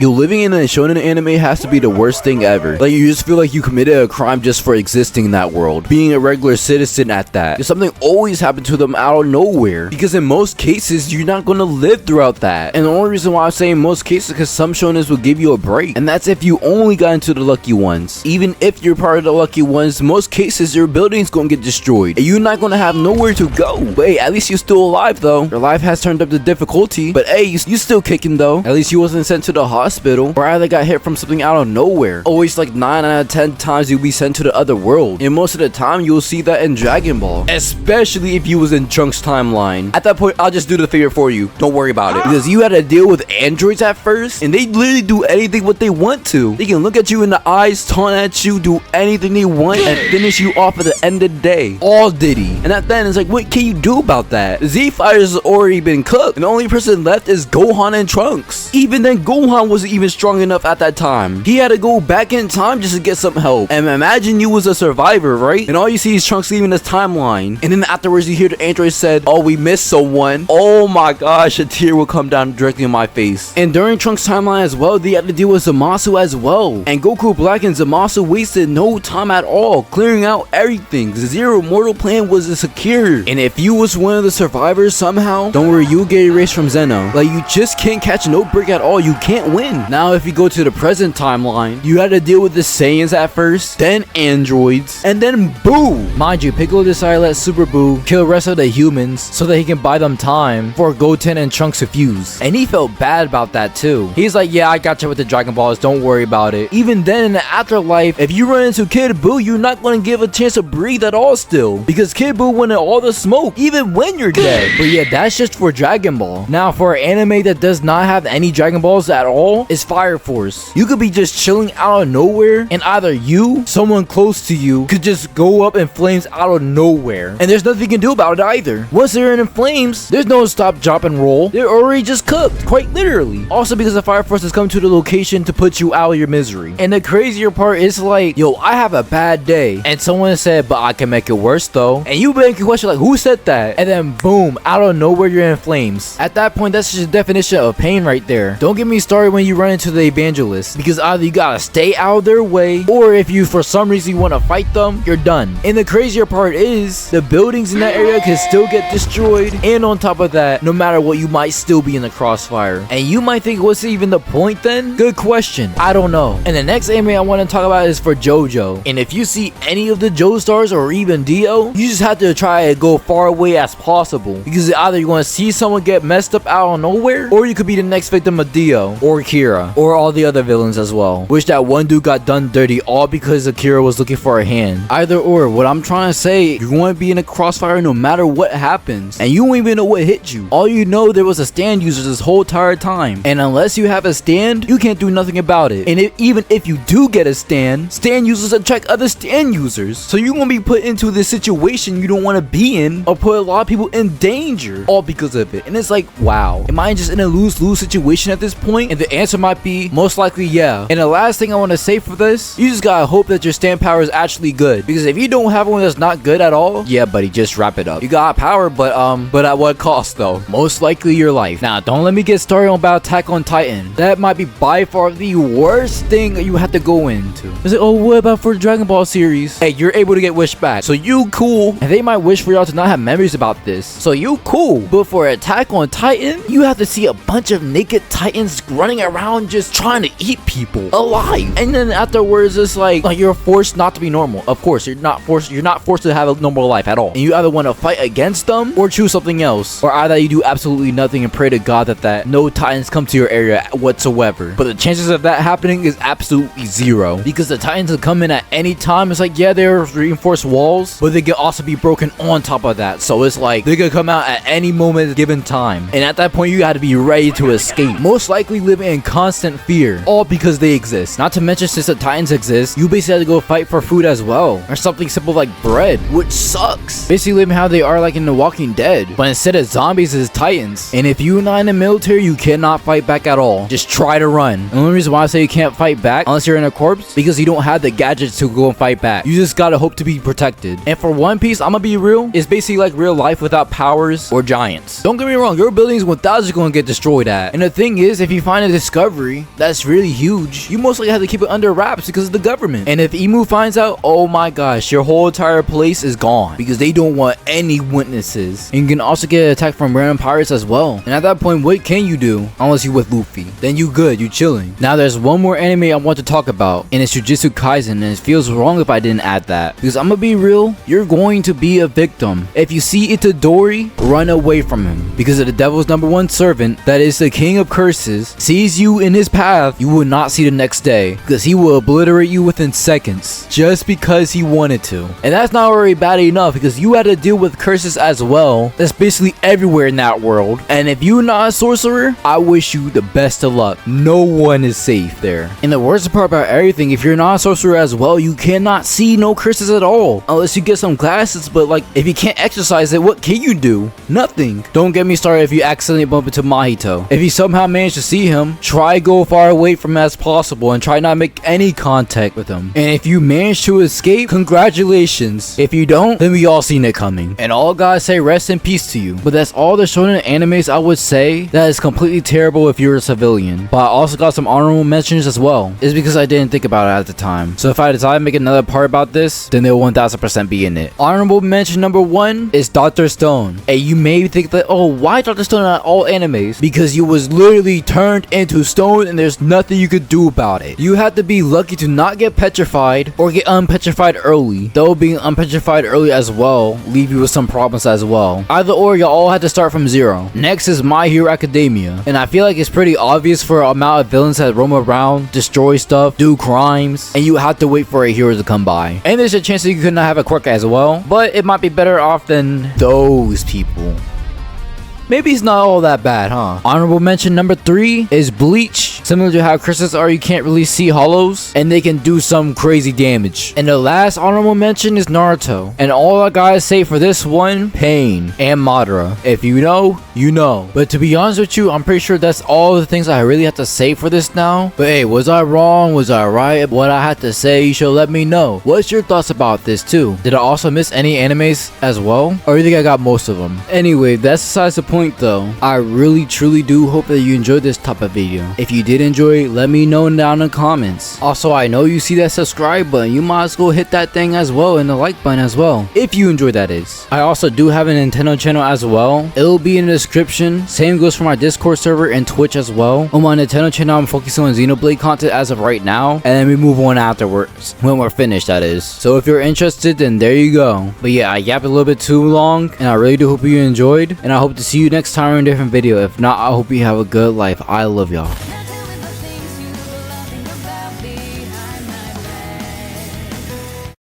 Yo, living in a shonen anime has to be the worst thing ever. Like, you just feel like you committed a crime just for existing in that world. Being a regular citizen at that. If something always happened to them out of nowhere. Because in most cases, you're not gonna live throughout that. And the only reason why I'm saying most cases is because some shonens will give you a break. And that's if you only got into the lucky ones. Even if you're part of the lucky ones, most cases, your building's gonna get destroyed. And you're not gonna have nowhere to go. But hey, at least you're still alive though. Your life has turned up the difficulty. But hey, you still kicking though. At least you wasn't sent to the hospital. Or either got hit from something out of nowhere. Always like 9 out of 10 times you'll be sent to the other world. And most of the time you'll see that in Dragon Ball. Especially if you was in Trunks' timeline. At that point, I'll just do the favor for you. Don't worry about it. Because you had to deal with androids at first. And they literally do anything what they want to. They can look at you in the eyes, taunt at you, do anything they want, and finish you off at the end of the day. All Diddy. And at then it's like, what can you do about that? Z Fighters has already been cooked. And the only person left is Gohan and Trunks. Even then, Gohan wasn't even strong enough at that time. He had to go back in time just to get some help. And imagine you was a survivor, right? And all you see is Trunks leaving this timeline. And then afterwards you hear the android said, oh, we missed someone. Oh my gosh, a tear will come down directly in my face. And during Trunks' timeline as well, they had to deal with Zamasu as well. And Goku Black and Zamasu wasted no time at all clearing out everything. The Zero Mortal Plan was secure. And if you was one of the survivors somehow, don't worry, you'll get erased from Zeno. Like, you just can't catch no break at all. You can't win. Now if you go to the present timeline, you had to deal with the Saiyans at first, then androids, and then Boo. Mind you, Piccolo decided to let Super Boo kill the rest of the humans so that he can buy them time for Goten and Trunks to fuse. And he felt bad about that too. He's like, yeah, I got you with the Dragon Balls, don't worry about it. Even then in the afterlife, if you run into Kid Boo, you're not going to give a chance to breathe at all still. Because Kid Boo wanted all the smoke, even when you're dead. But yeah, that's just for Dragon Ball. Now for an anime that does not have any Dragon Balls at all, is Fire Force. You could be just chilling out of nowhere, and either you, someone close to you, could just go up in flames out of nowhere. And there's nothing you can do about it either. Once they're in flames, there's no stop, drop, and roll. They're already just cooked, quite literally. Also because the Fire Force has come to the location to put you out of your misery. And the crazier part is like, yo, I have a bad day. And someone said, but I can make it worse though. And you make a question like, who said that? And then boom, out of nowhere, you're in flames. At that point, that's just a definition of pain right there. Don't get me started when you run into the evangelist, because either you gotta stay out of their way, or if you for some reason you want to fight them, you're done. And the crazier part is the buildings in that area can still get destroyed, and on top of that, no matter what, you might still be in the crossfire. And you might think, what's even the point then? Good question. I don't know. And the next anime I want to talk about is for JoJo. And if you see any of the Joestars or even Dio, you just have to try to go far away as possible, because either you're going to see someone get messed up out of nowhere, or you could be the next victim of Dio or Kira or all the other villains as well. Which that one dude got done dirty all because Akira was looking for a hand. Either or, what I'm trying to say, you're going to be in a crossfire no matter what happens, and you won't even know what hit you. All you know, there was a stand user this whole entire time, and unless you have a stand, you can't do nothing about it. And even if you do get a stand users attract other stand users, so you're going to be put into this situation you don't want to be in, or put a lot of people in danger, all because of it. And it's like, wow, am I just in a lose-lose situation at this point? And the answer might be most likely yeah. And the last thing I want to say for this, you just gotta hope that your stand power is actually good, because if you don't have one that's not good at all, yeah buddy, just wrap it up. You got power, but at what cost though? Most likely your life. Now don't let me get started about Attack on Titan. That might be by far the worst thing you have to go into. It's like, oh, what about for the Dragon Ball series? Hey, you're able to get wished back, so you cool. And they might wish for y'all to not have memories about this, so you cool. But for Attack on Titan, you have to see a bunch of naked titans running around just trying to eat people alive. And then afterwards, it's like you're forced not to be normal. Of course, you're not forced to have a normal life at all. And you either want to fight against them or choose something else. Or either you do absolutely nothing and pray to God that no titans come to your area whatsoever. But the chances of that happening is absolutely zero, because the titans will come in at any time. It's like, yeah, they're reinforced walls, but they can also be broken on top of that. So it's like they could come out at any moment given time. And at that point, you got to be ready to escape. Most likely living in constant fear, all because they exist. Not to mention, since the titans exist, you basically have to go fight for food as well, or something simple like bread, which sucks. Basically living how they are like in The Walking Dead, but instead of zombies, it's titans. And if you're not in the military, you cannot fight back at all. Just try to run. The only reason why I say you can't fight back unless you're in a corpse, because you don't have the gadgets to go and fight back. You just gotta hope to be protected. And for One Piece, I'm gonna be real, it's basically like real life without powers or giants. Don't get me wrong, your buildings 1000 is gonna get destroyed at. And the thing is, if you find a discovery that's really huge, you mostly have to keep it under wraps because of the government. And if Emu finds out, oh my gosh, your whole entire place is gone because they don't want any witnesses. And you can also get attacked from random pirates as well. And at that point, what can you do unless you with Luffy? Then you good, you chilling. Now there's one more anime I want to talk about, and it's Jujutsu Kaisen, and it feels wrong if I didn't add that because I'm gonna be real, you're going to be a victim. If you see Itadori, run away from him because of the devil's #1 servant, that is the king of curses, sees you in his path, you will not see the next day because he will obliterate you within seconds just because he wanted to. And that's not already bad enough because you had to deal with curses as well. That's basically everywhere in that world. And if you're not a sorcerer, I wish you the best of luck. No one is safe there. And the worst part about everything, if you're not a sorcerer as well, you cannot see no curses at all unless you get some glasses. But like, if you can't exercise it, what can you do? Nothing. Don't get me started if you accidentally bump into Mahito. If you somehow manage to see him, try go far away from him as possible and try not make any contact with him. And if you manage to escape, congratulations. If you don't, then we all seen it coming. And all guys say rest in peace to you. But that's all the shonen animes I would say that is completely terrible if you're a civilian. But I also got some honorable mentions as well. It's because I didn't think about it at the time. So if I decide to make another part about this, then they'll 1000% be in it. Honorable mention #1 is Dr. Stone. And you may think that, oh, why Dr. Stone in all animes? Because you was literally turned into stone and there's nothing you could do about it. You had to be lucky to not get petrified or get unpetrified early. Though being unpetrified early as well leave you with some problems as well. Either or, you all had to start from zero. Next is My Hero Academia. And I feel like it's pretty obvious for the amount of villains that roam around, destroy stuff, do crimes, and you have to wait for a hero to come by. And there's a chance that you could not have a quirk as well, but it might be better off than those people. Maybe it's not all that bad, huh? Honorable mention #3 is Bleach. Similar to how crystals are, you can't really see hollows, and they can do some crazy damage. And the last honorable mention is Naruto. And all I gotta say for this one, Pain and Madara. If you know, you know. But to be honest with you, I'm pretty sure that's all the things I really have to say for this now. But hey, was I wrong? Was I right? What I had to say, you should let me know. What's your thoughts about this too? Did I also miss any animes as well? Or you think I got most of them? Anyway, that's besides the point though. I really truly do hope that you enjoyed this type of video. If you did enjoy, let me know down in the comments. Also, I know you see that subscribe button, you might as well hit that thing as well, and the like button as well, if you enjoyed, that is. I also do have a Nintendo channel as well. It'll be in the description. Same goes for my Discord server and Twitch as well. On my Nintendo channel, I'm focusing on Xenoblade content as of right now, and then we move on afterwards when we're finished, that is. So if you're interested, then there you go. But yeah, I yapped a little bit too long, and I really do hope you enjoyed, and I hope to see you next time in a different video. If not, I hope you have a good life. I love y'all.